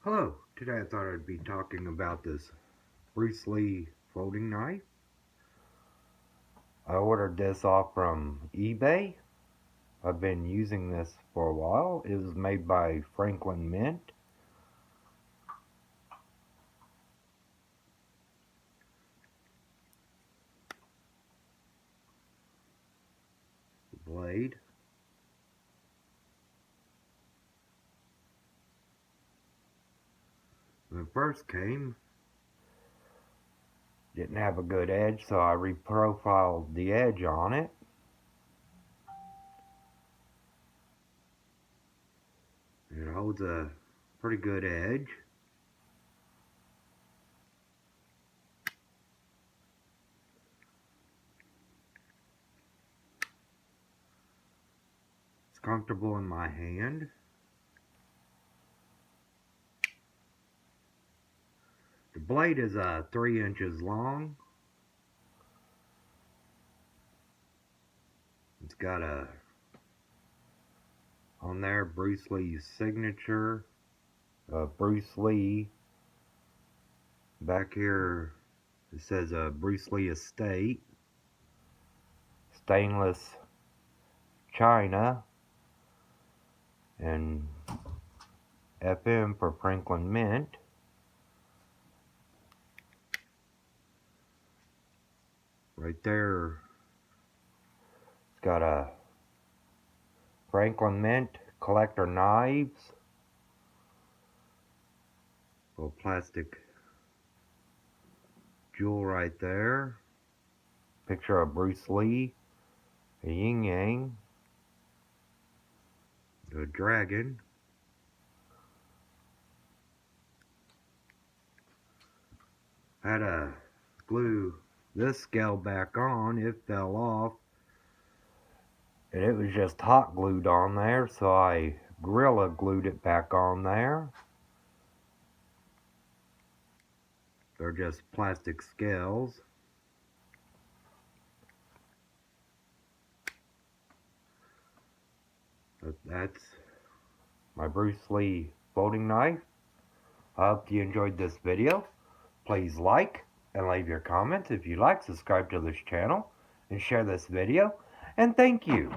Hello, today I thought I'd be talking about this Bruce Lee folding knife. I ordered this off from eBay. I've been using this for a while. It was made by Franklin Mint. The blade. When it first came, didn't have a good edge, so I reprofiled the edge on it. It holds a pretty good edge. It's comfortable in my hand. The blade is 3 inches long. It's got on there Bruce Lee's signature. Bruce Lee. Back here it says Bruce Lee Estate. Stainless china. And FM for Franklin Mint. Right there, it's got a Franklin Mint collector knives. Little plastic jewel right there. Picture of Bruce Lee, a yin yang, a dragon. Had to glue this scale back on. It fell off. And it was just hot glued on there, so I Gorilla glued it back on there. They're just plastic scales. But that's my Bruce Lee folding knife. I hope you enjoyed this video. Please like and leave your comments. If you like, subscribe to this channel and share this video. And thank you.